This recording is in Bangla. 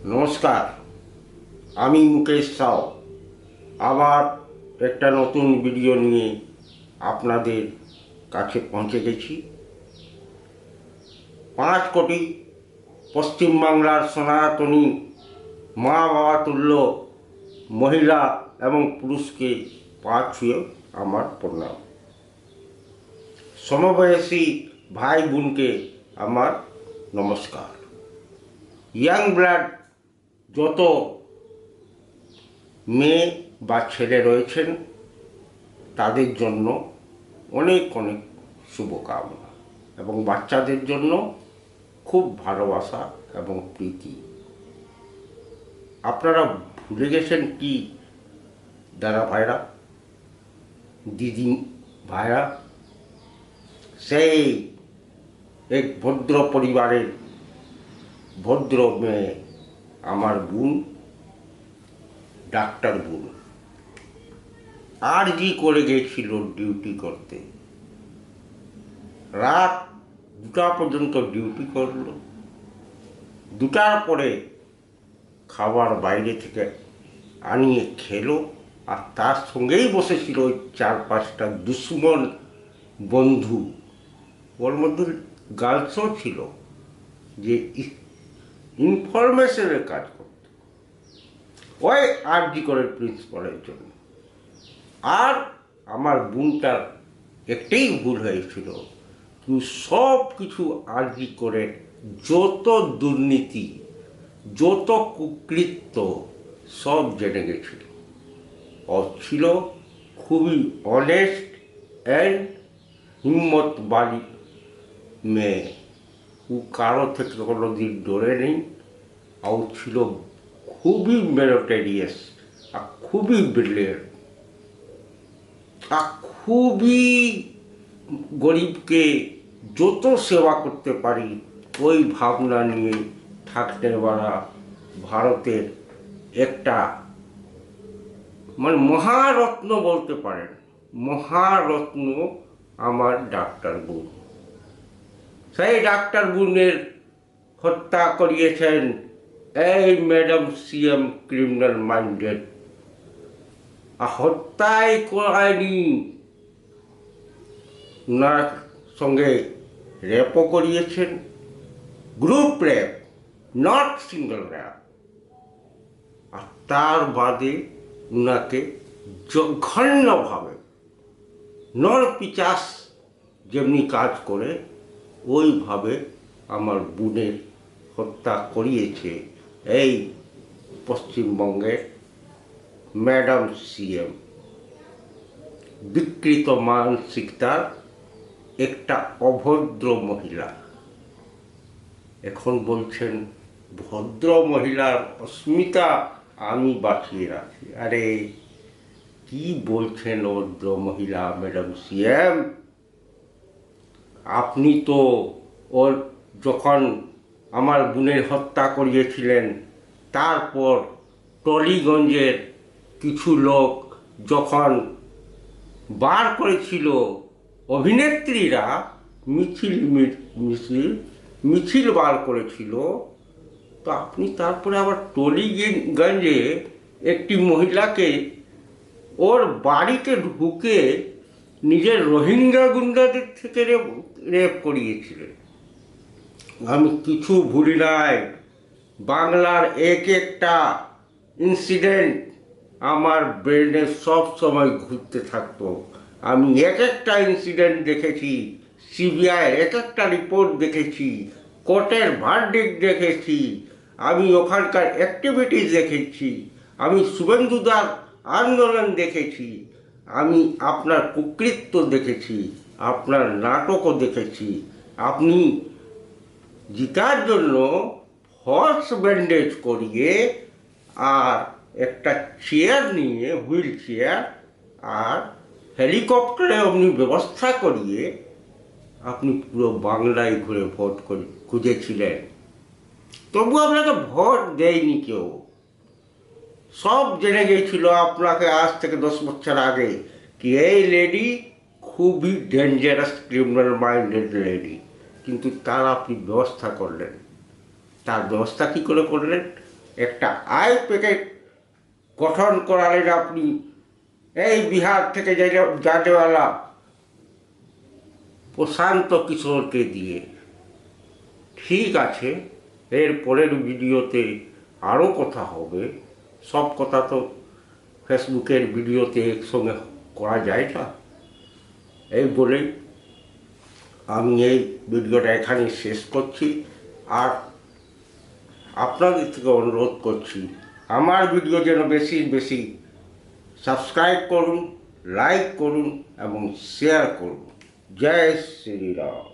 নমস্কার, আমি মুকেশ সাউ আবার একটা নতুন ভিডিও নিয়ে আপনাদের কাছে পৌঁছে গেছি। 5 কোটি পশ্চিমবাংলার সনাতনী মা বাবা তুল্য মহিলা এবং পুরুষকে পা ছুঁয়ে আমার প্রণাম। সমবয়সী ভাই বোনকে আমার নমস্কার। ইয়াং ব্লাড যত মেয়ে বা ছেলে রয়েছেন তাদের জন্য অনেক অনেক শুভকামনা এবং বাচ্চাদের জন্য খুব ভালোবাসা এবং প্রীতি। আপনারা ভুলে গেছেন কি দাদা ভাইরা, দিদি ভাইরা, সেই এক ভদ্র পরিবারের ভদ্র মেয়ে আমার বোন, ডাক্তার বোন আরজি করে গেছিল ডিউটি করতে। রাত 2টা পর্যন্ত ডিউটি করলো। 2টার পরে খাবার বাইরে থেকে আনিয়ে খেলো, আর তার সঙ্গেই বসেছিল 4-5টা দুশ্মন বন্ধু। ওর মধ্যে গার্লসও ছিল যে ইনফরমেশনের কাজ করত ওই আরজি করে প্রিন্সিপালের জন্য। আর আমার বোনটার একটাই ভুল হয়েছিল, সব কিছু আরজি করে যত দুর্নীতি যত কুকৃত্য সব জেনে গেছিল। ও ছিল খুবই অনেস্ট অ্যান্ড হিম্মতবাদী মেয়ে। ও কারো থেকে কোনো দিন ডরে নেই। ও ছিল খুবই মেরিটোরিয়াস আর খুবই ব্রিলিয়েন্ট আর খুবই গরিবকে যত সেবা করতে পারি ওই ভাবনা নিয়ে থাকতে পারা ভারতের একটা মহারত্ন বলতে পারেন। মহারত্ন আমার ডাক্তার বোন। সেই ডাক্তার বোনের হত্যা করিয়েছেন এই ম্যাডাম সিএম ক্রিমিনাল মাইন্ডেড। হত্যাই করায়নি, ওনার সঙ্গে রেপও করিয়েছেন। Group rape, not single rape. আর তার বাদে ওনাকে জঘন্যভাবে নরপিচাস যেমনি কাজ করে ওইভাবে আমার বোনের হত্যা করিয়েছে এই পশ্চিমবঙ্গের ম্যাডাম সিএম। বিকৃত মানসিকতার একটা অভদ্র মহিলা। এখন বলছেন ভদ্র মহিলার অস্মিতা আমি বাঁচিয়ে রাখি। আরে কি বলছেন ভদ্র মহিলা ম্যাডাম সিএম? আপনি তো ওর যখন আমার বোনের হত্যা করিয়েছিলেন তারপর টলিগঞ্জের কিছু লোক যখন বার করেছিল অভিনেত্রীরা মিছিল বার করেছিল, তো আপনি তারপরে আবার টলিগঞ্জে একটি মহিলাকে ওর বাড়িতে ঢুকে নিজের রোহিঙ্গা গুন্ডাদের থেকে রেপ করিয়েছিলেন। আমি কিছু ভুলি নাই। বাংলার এক একটা ইনসিডেন্ট আমার ব্রেনে সব সময় ঘুরতে থাকতো। আমি এক একটা ইনসিডেন্ট দেখেছি, সিবিআইয়ের এক একটা রিপোর্ট দেখেছি, কোর্টের ভার্ডিক্ট দেখেছি, আমি ওখানকার অ্যাক্টিভিটিস দেখেছি, আমি শুভেন্দুদার আন্দোলন দেখেছি, আমি আপনার কুকৃত্য দেখেছি, আপনার নাটকও দেখেছি। আপনি জিতার জন্য হর্স ব্যান্ডেজ করিয়ে আর একটা চেয়ার নিয়ে, হুইল চেয়ার আর হেলিকপ্টারে আপনি ব্যবস্থা করিয়ে আপনি পুরো বাংলায় ঘুরে ভোট করে খুঁজেছিলেন। তবু আপনাকে ভোট দেয়নি কেউ। সব জেনে গিয়েছিল আপনাকে আজ থেকে 10 বছর আগে কি এই লেডি খুবই ডেঞ্জারাস ক্রিমিনাল মাইন্ডেড লেডি। কিন্তু তার আপনি ব্যবস্থা করলেন। তার ব্যবস্থা কী করে করলেন? একটা আই প্যাকেট গঠন করালেন আপনি এই বিহার থেকে জানেওয়ালা প্রশান্ত কিশোরকে দিয়ে। ঠিক আছে, এর পরের ভিডিওতে আরও কথা হবে। সব কথা তো ফেসবুকের ভিডিওতে একসঙ্গে করা যায় না। এই বলেই আমি এই ভিডিওটা এখানে শেষ করছি। আর আপনাদের থেকে অনুরোধ করছি, আমার ভিডিও যেন বেশি বেশি সাবস্ক্রাইব করুন, লাইক করুন এবং শেয়ার করুন। জয় শ্রীরাম।